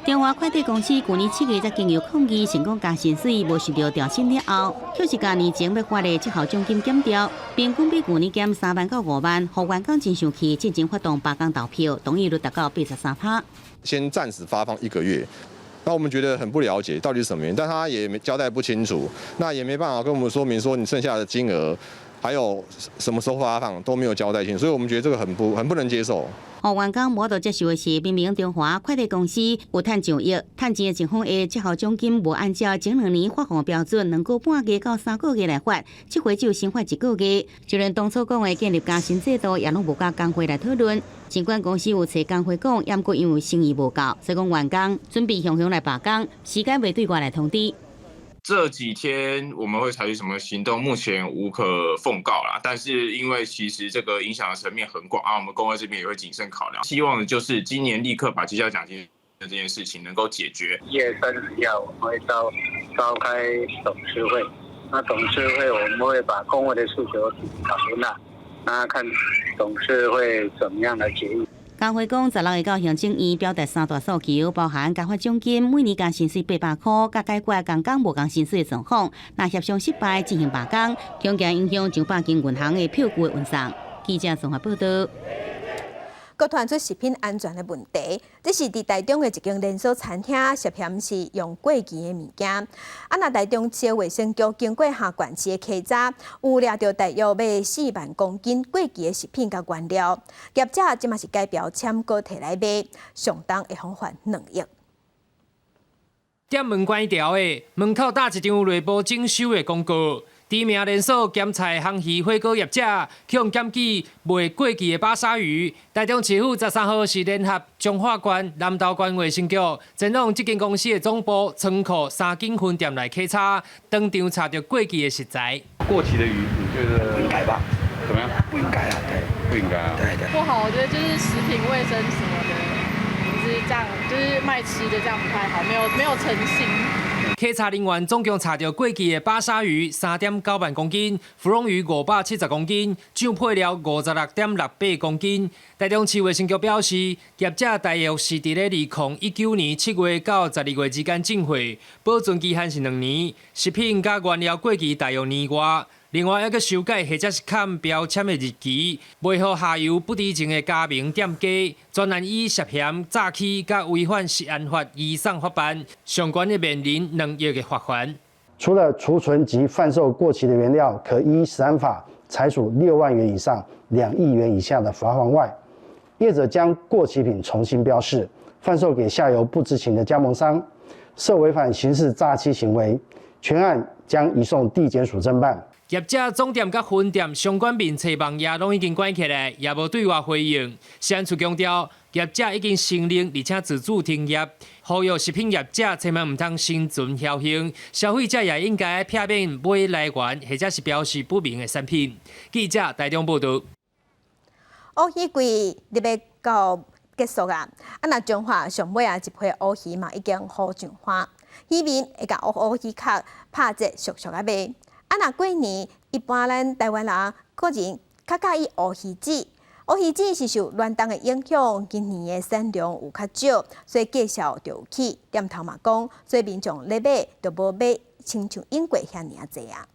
中华快递公司去年7月才经由抗议成功加薪水，无受到调薪了后，就是甲年前要发的绩效奖金减掉，平均比去年减3万到5万，互员工真生气，进行发动罢工投票，同意率达到83%。先暂时发放1个月。那我们觉得很不了解到底是什么原因，但他也交代不清楚，那也没办法跟我们说明说你剩下的金额还有什么时候发放都没有交代清楚，所以我们觉得这个很不能接受。互员工无法接受的是，明明中华快递公司有趁上亿，趁钱的情况下，绩效奖金无按照前2年发放的标准，2个半月到3个月来发，这回只有先发1个月。就连当初讲的建立加薪制度，也拢无甲工会来讨论。尽管公司有找工会讲，也毋过因为生意无够，所以讲员工准备向来罢工，时间未对外来通知。这几天我们会采取什么行动？目前无可奉告啦。但是因为其实这个影响的层面很广我们工会这边也会谨慎考量。希望的就是今年立刻把绩效奖金的这件事情能够解决。1月30号我们会召开董事会，那董事会我们会把工会的诉求讨论那看董事会怎么样来决议。工会讲16个到行政院表达3大诉求，包含加发奖金、每年加薪水800块、甲解决工工无共薪水的状况。若协商失败，进行罢工，恐惊影响上百间银行的票据的运送。记者综合报道。阁传出食品安全的问题，这是伫台中的一间连锁餐厅，涉嫌是用过期的物件。那台中市卫生局经过下管市的稽查，有抓到大约要4万公斤过期的食品甲原料。业者即嘛是改标签，搁摕来卖，上当会罚款2亿。店门关条的门口搭一张有内部征收的广告。知名连锁咸菜烘鱼火锅业者向检举卖过期的巴沙鱼。台中市府13号是联合彰化县、南投县卫生局前往这间公司的总部仓库3间分店来稽查，当场查到过期的食材。过期的鱼，你觉得不应该吧？怎么样？不应该对，不应该对。不好，我觉得就是食品卫生什么的，就是这样，就是卖吃的这样不太好，没有诚信。稽查人员总共查到过期的巴沙鱼3.9万公斤，芙蓉鱼570公斤，酱配料56.68公斤。台中市卫生局表示，业者大约是伫咧2019年7月到12月之间进货，保存期限是2年，食品甲原料过期大约年外。另外，还阁修改或者是砍标签的日期，袂予下游不知情的加盟店家，专案以涉嫌诈欺甲违反食安法移送法办，相关的面临2亿的罚款。除了储存及贩售过期的原料，可依食安法裁处6万元以上2亿元以下的罚款外，业者将过期品重新标示，贩售给下游不知情的加盟商，涉违反刑事诈欺行为，全案将移送地检署侦办。业者总店甲分店相关面册网页拢已经关起来，也无对外回应。食安处强调，业者已经承认而且自主停业，呼吁食品业者千万唔通心存侥幸，消费者也应该避免买来源或者是标示不明的产品。记者台中报道。乌鱼季入要到结束啊！那中华上尾一批乌鱼嘛已经好上花，渔民会甲乌鱼壳拍折熟熟啊卖。那过年一般咱台湾人个人较介意乌鱼子，乌鱼子是受暖冬的影响，今年的产量有较少，所以价销就有起。店头嘛讲，所以民众咧买就无买，亲像英国遐尔济啊。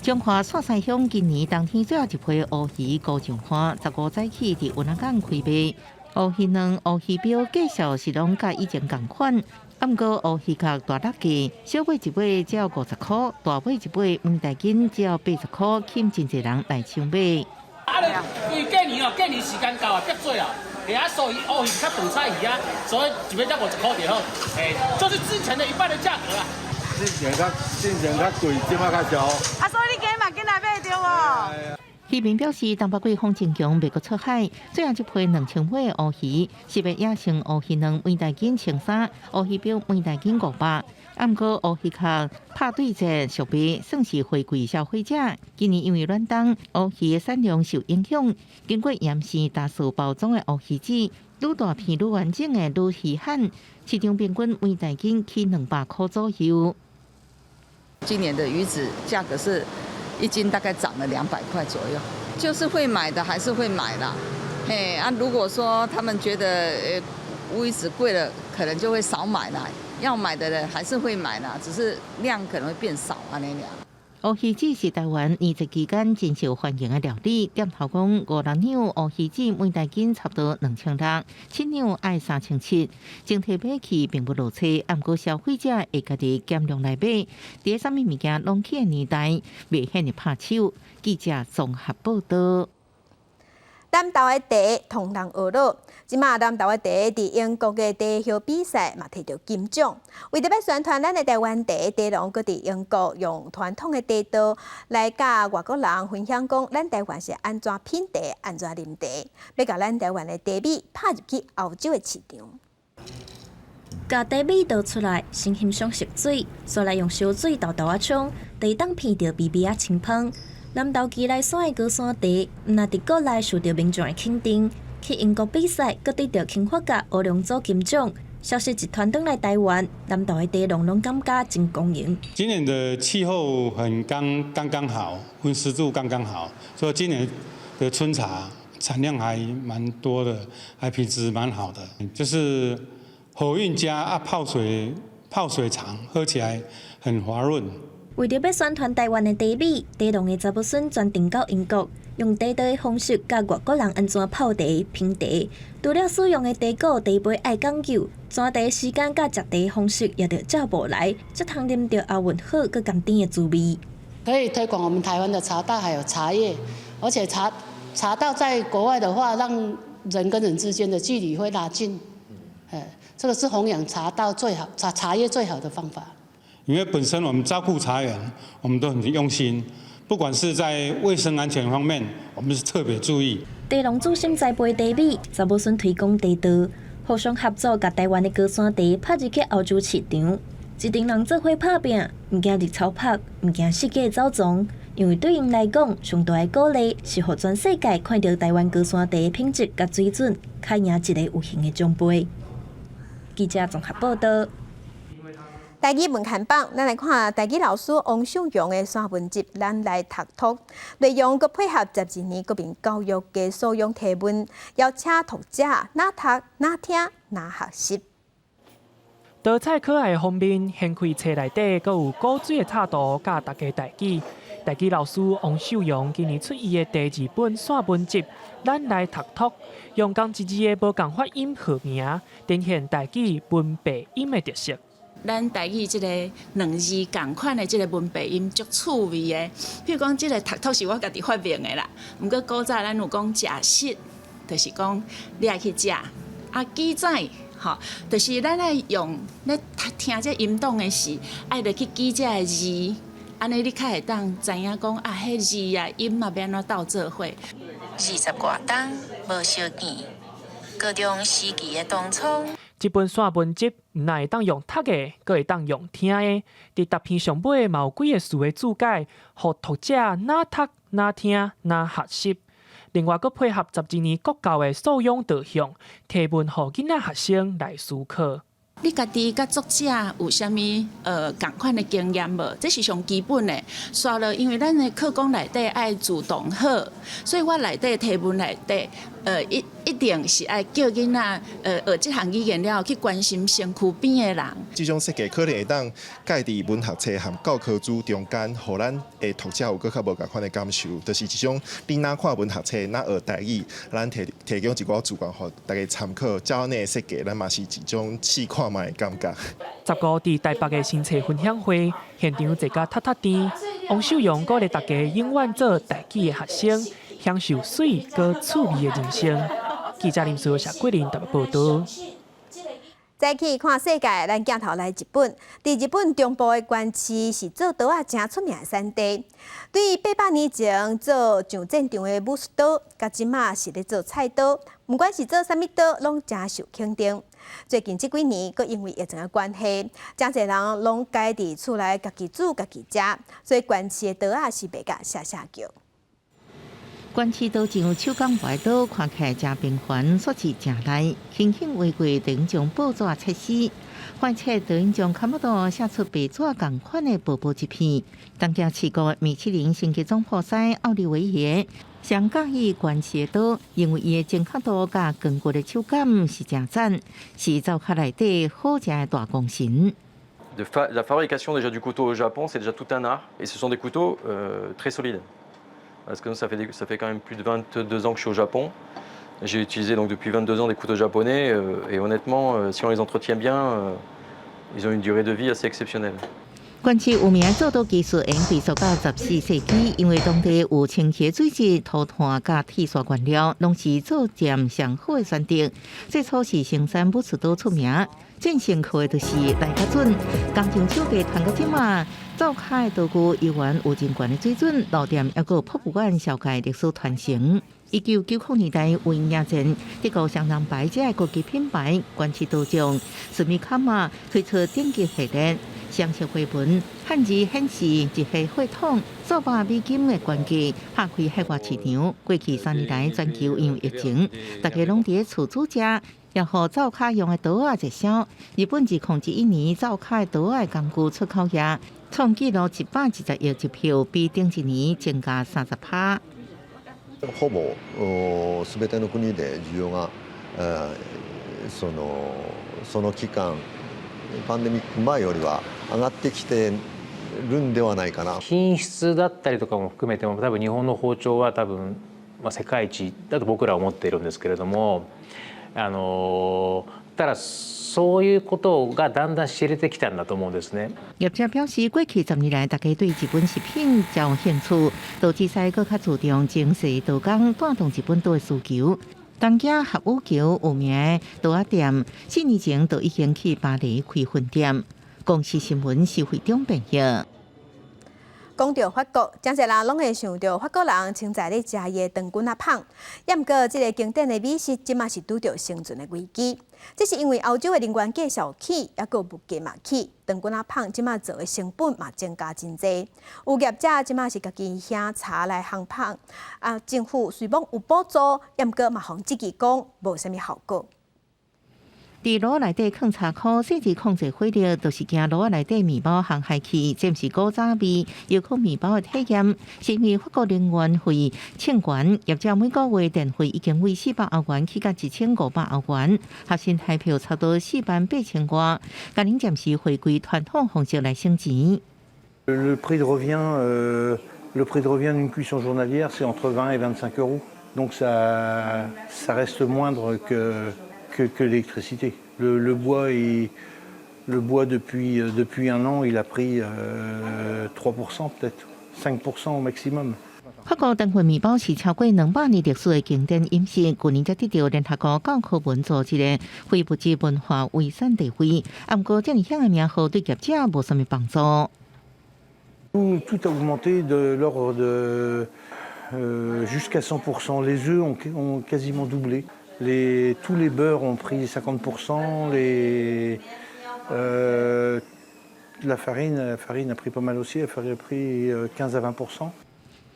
中华蒜山乡今年冬天最后一批乌鱼高上花，15早起伫云南港开卖。乌鱼卵、乌鱼标介绍是拢甲以前同款，不过乌鱼壳大粒价，小尾一尾只要50块，大尾一尾每大斤只要80块，吸引真侪人来抢买。因为过年时间到啊，变做啊，所以乌鱼较大菜鱼啊，所以一尾才50块就好，就是之前的1半的价格啊。之前较贵，即摆较少。所以你今日嘛紧来买着哦。渔民表示，东北季风真强，未阁出海。最后一批2000尾乌鱼，是要野生乌鱼卵每大斤1300，乌鱼标每大斤500。不过乌鱼壳拍对折熟卖，算是回馈消费者。今年因为暖冬，乌鱼的产量受影响，经过严丝大数包装的乌鱼子，愈大片愈完整的愈稀罕，市场平均每大斤起200块左右。今年的鱼子价格是1斤大概涨了200块左右，就是会买的还是会买啦。如果说他们觉得乌鱼子贵了，可能就会少买啦。要买的人还是会买啦，只是量可能会变少啊那样。乌鱼子是台湾年节期间真受欢迎的料理。店头讲5两两乌鱼子每大斤差不多2600，7两爱3700。整体买起并不落车，不过消费者会家己减量来买。伫什么物件拢起的年代，未遐尼拍手。记者综合报道。南投的茶同人学乐，即马南投的茶伫英国的茶销比赛嘛摕到金奖。为着要宣传咱的台湾茶，茶农搁伫英国用传统的茶道来甲外国人分享讲，咱台湾是安怎品茶、安怎啉茶，要甲咱台湾的茶米拍入去欧洲的市场。甲茶米倒出来，先欣赏熟水，再来用烧水豆豆啊冲，茶当片着微微啊清芳。南投基内山的高山茶，毋但伫国内受到民众的肯定，去英国比赛，搁得到青花甲乌龙组金奖。消息一传转来台湾，南投的茶农拢感觉真光荣。今年的气候刚刚好，温湿度刚刚好，所以今年的春茶产量还蛮多的，还品质蛮好的，就是好运加泡水长，喝起来很滑润。为着要宣传台湾的茶米，茶农的查某孙专程到英国，用茶道的方式教外国人安怎泡茶、品茶。除了使用的茶果、茶杯爱讲究，转茶时间甲食茶方式也得照步来，才通啉到奥运好佮甘甜的滋味。可以推广我们台湾的茶道还有茶叶，而且茶道在国外的话，让人跟人之间的距离会拉近。这个是弘扬茶道最好、茶叶最好的方法。因为本身我们照顾茶园，我们都很用心，不管是在卫生安全方面，我们是特别注意。茶农主心栽培茶米，查某孙推广茶道，互相合作，甲台湾的高山茶拍入去欧洲市场。一群人做伙打拼，毋惊日头晒，毋惊世界走踪。因为对因来讲，上大的鼓励是互全世界看到台湾高山茶的品质甲水准，开赢一个有形的奖杯。记者综合报道。台语文刊榜，咱来看台语老师王秀荣的散文集《咱来读读》，内容佮配合12年国民教育的素养提问，邀请读者哪读哪听哪学习。多彩可爱的封面，掀开册内底，佮有古水的插图，教大家台语。台语老师王秀荣今年出伊的第2本散文集《咱来读读》，用讲一字的无共发音号名，展现台语文白音的特色。咱台语即个2字共款的即个文白音足趣味的，譬如讲即个读读是我家己发明的啦。毋过古早咱有讲食食，就是讲你爱去食。啊，记载吼，就是咱爱用咧听这音档的时，爱着去记这个字，安尼你较会当知影讲啊，迄字啊音啊要安怎斗做伙。20外冬无相见，高中时期的当初。这本散文集毋但会当用读的，阁会当用听的。伫逐篇上尾嘛有几个词的注解，互读者哪读哪听哪学习。另外，阁配合12年国教的素养导向，提问互囡仔学生来思考。你家己甲作者有啥物共款的经验无？这是上基本的。刷了，因为咱的课纲内底爱自动好，所以我内底提问内底一定是爱叫囡仔学这项语言了，去关心身躯边的人。这种设计可能会当介伫文学册和教科书中间，互咱的读者有更较无共款的感受。就是一种你哪看文学册，哪学台语，咱提供一寡主观，互大家参考。照内设计，咱嘛是一种试看卖的感觉。15伫台北的新册分享会现场坐甲榻榻垫，王秀荣鼓励大家永远做台语的学生，享受水搁趣味的人生。记者林书、谢桂林特别报道。再去看世界，咱镜头来日本。伫日本中部的关市是做刀仔真出名的产地。对于800年前做上战场的武士刀，甲即马是咧做菜刀，不管是做啥物刀，拢真受肯定。最近这几年，佮因为疫情的关系，真侪人拢家伫厝内家己煮家己食，所以关市的刀仔是卖甲下叫。关市刀像手工外刀，看起来真平凡，说是真耐，轻轻画过就用将报纸切丝，翻切就用将看不到写出白纸同款的薄薄一片。东京市国米其林星级总铺师奥利维耶上介意关市的刀，因为伊的精确度甲坚固的手感是真赞，是灶卡内底好食的大功臣。La fabrication déjà du couteau au Japon, c'est déjà tout un art, et ce sont des couteaux très solides. Parce que ça fait quand même plus de 22 ans que je suis au Japon. J'ai utilisé donc depuis 22 ans des couteaux japonais et honnêtement, si on les entretient bien, ils ont une durée de vie assez exceptionnelle. 关市有名的做刀技术延续到14世纪，因为当地有清洁水质、涂炭甲铁砂原料，拢是做店上好的选择。最初是生产武士刀出名，正先靠的就是赖家准，工程手艺传到即马，灶卡的刀具依然有真悬的水准，老店还有博物馆小界历史传承。1990年代有营业前，这个相当牌子的国际品牌关市刀匠史密卡玛推出顶级系列。详细绘本汉字显示，一系血统数百美金的关价，拍开海外市场。过去3年来，全球因为疫情，大家拢伫厝煮食，也互灶卡用的刀仔热销。日本2011年灶卡的刀仔工具出口额创纪录120億一票，比顶一年增加30%。ほぼ全ての国で需要がその期間パンデミック前よりは上がってきてるんではないかな。品質だったりとかも含めても多分日本の包丁は多分世界一だと僕らは思っているんですけれども、ただそういうことがだんだん知れてきたんだと思うんですね。业者表示，过去10年来，大家对日本食品较有兴趣，导致使更较注重精细刀工，带动日本刀的需求。东京合武桥有名的刀仔店，4年前就已经去巴黎开分店。公司新闻是会中编译。讲到法国，真侪人拢会想到法国人清在咧食的长棍仔棒，也毋过，这个经典的美食，即马是拄着生存的危机。这是因为欧洲的能源价上起，也个物价嘛起，当军棒即马做的成本嘛增加真济。有业者即马是家己乡茶来烘棒，政府虽讲有补助，也毋过嘛互自己讲无啥物效果。伫炉内底放茶壳，甚至控制火力，都是惊炉内底面包烘害去，这毋是古早味，又靠面包的体验。是因为法国能源费欠悬，业者每个月电费已经为400欧元起到1500欧元，核心台票差不多48000外。今年暂时回归传统方式来省钱。Le prix de revient d'une cuisson journalière, c'est entre 20 et 25 euros. Donc ça reste moindre que l'électricité. Le bois depuis un an, il a pris 3% peut-être, 5% au maximum. 法国灯会面包是超过200年历史的经典饮食，去年才得到联合国教科文组织的非物质文化遗产地位。不过，这样响的名号对业者无什么帮助。Tout a augmenté de l'ordre de jusqu'à 100%. Les œufs ont quasiment doublé. Tous les beurres ont pris 50%. La farine a pris pas mal aussi. La farine a pris 15 à 20%.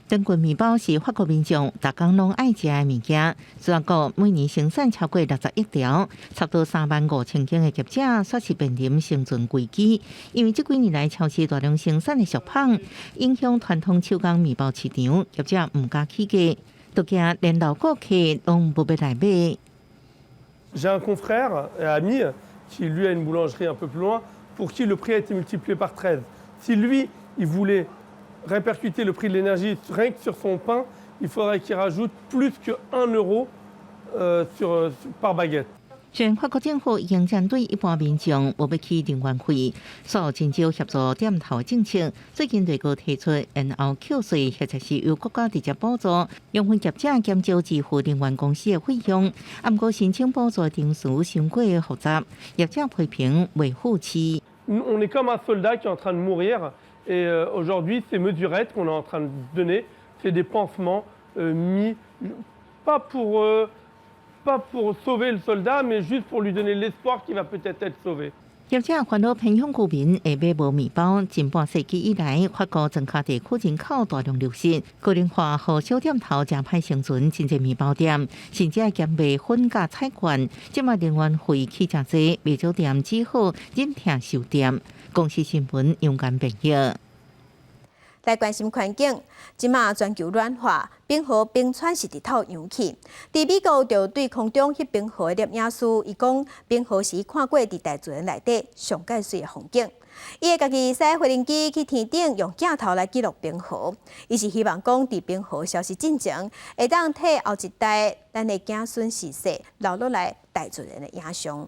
灯棍面包是法国民众逐工拢爱食的物件，全国每年生产超过60亿条，差不多35000间的业者煞是面临生存危机，因为这几年来超市大量生产的食品影响传统手工面包市场，业者唔敢起价，都惊连老顾客拢不要来买。J'ai un confrère et ami qui lui a une boulangerie un peu plus loin, pour qui le prix a été multiplié par 13. Si lui, il voulait répercuter le prix de l'énergie rien que sur son pain, il faudrait qu'il rajoute plus que 1 euro par baguette. 全法国政府已经针对一般民众无要起能源费，所寻求协助点头的政策。最近内阁提出然后扣税，或者是由国家直接补助，用分业者减少支付能源公司的费用。不过申请补助程序相过复杂，业者批评未付期。On est comme un soldat qui est en train de mourir, et aujourd'hui ces mesurettes qu'on est en train de donner, c'est des pansements mis pas pour sauver le soldat, mais juste pour lui donner l'espoir qu'il va peut-être être sauvé. 业者烦恼偏乡居民会买无面包，近半世纪以来，法国庄卡地区人口大量流失，个人化和小店头真歹生存，真侪面包店甚至兼卖粉甲菜券，即卖能源费起真济，面包店只好忍痛收店。公司新闻勇敢朋友。来关心环境，即马全球暖化，冰河冰川是日头扬起。伫美国就对空中翕冰河的摄影师，伊讲冰河是看过伫大自然内底上介水的风景。伊会家己驶飞行机去天顶，用镜头来记录冰河。伊是希望讲伫冰河消失进前，会当替后一代咱的子孙世世留落来大自然的影像。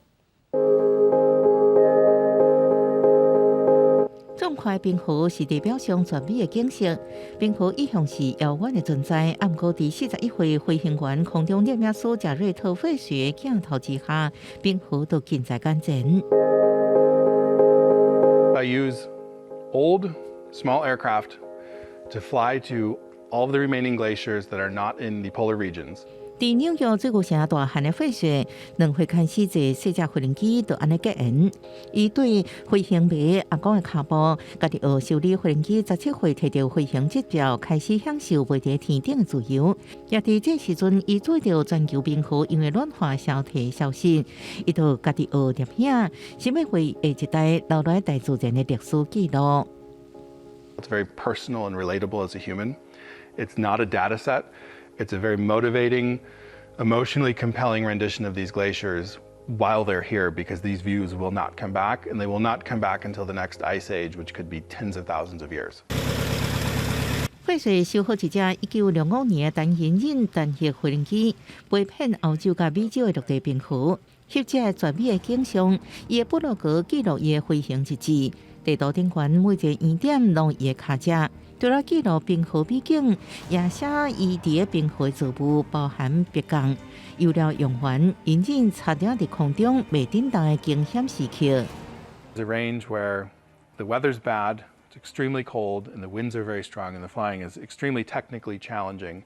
壮阔冰河是地表上全美的景色。冰河一向是遥远的存在，不过伫41岁飞行员空中摄影师贾瑞特费雪镜头之下，冰河都近在眼前。I use old, small aircraft to fly to all of the remaining glaciers that are not in the polar regions. 伫纽约最古城大汉的费雪，2岁开始坐细只飞行机就安尼结缘。伊对飞行迷阿公的脚步，家己学修理飞行机，17岁摕到飞行执照，开始享受飞伫天顶的自由。也伫这时阵，伊做到全球冰河因为暖化消退消失，伊就家己学摄影，想要为下一代留来大自然的历史记录。It's very personal and relatable as a human. It's not a data set. It's a very motivating, emotionally compelling rendition of these glaciers while they're here, because these views will not come back, and they will not come back until the next ice age, which could be tens of thousands of years. 费雪收获一只1965年的单引擎单翼飞行机，飞遍欧洲甲美洲的陆地冰河，翕这全美的景象。伊的部落格记录伊的飞行日志，地图顶悬每一个圆点拢伊的脚趾。除了记录冰河美景，也写伊伫个冰河造物，包含别降、油料用完，引擎差点伫空中未振动的惊险时刻。It's a range where the weather's bad, it's extremely cold, and the winds are very strong, and the flying is extremely technically challenging.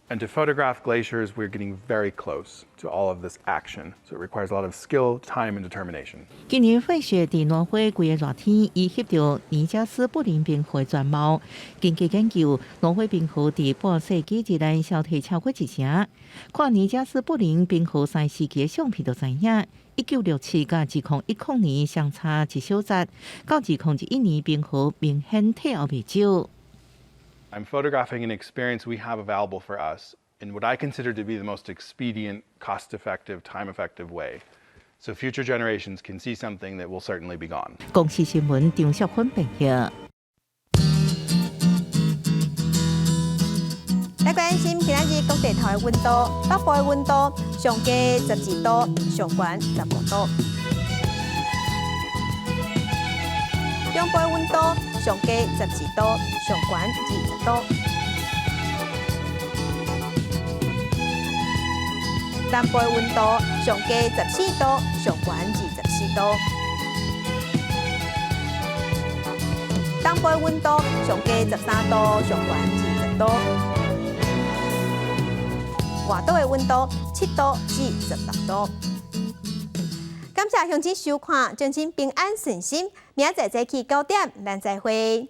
And to photograph glaciers, we're getting very close to all of this action. So it requires a lot of skill, time, and determination. 今年费雪伫挪威规个热天，伊翕到尼加斯布林冰河全貌。经过研究，挪威冰河伫半世纪之内消退超过1成。看尼加斯布林冰河3世纪的相片就知影，1967甲2010年相差1小节，到2011年冰河明显退后未少。 I'm photographing an experience we have available for us in what I consider to be the most expedient, cost-effective, time-effective way. So future generations can see something that will certainly be gone. 公视新闻张淑芬报道。来关心今仔日各地头的温度，北部的温度上低12度，上悬15度；中部的温度上低14度，上悬20度；南部的温度上低14度，上悬24度；东部的温度上低13度，上悬20度。 外岛的温度7度至16度。感谢乡亲收看，祝您平安顺心。明仔载早起9点，咱再会。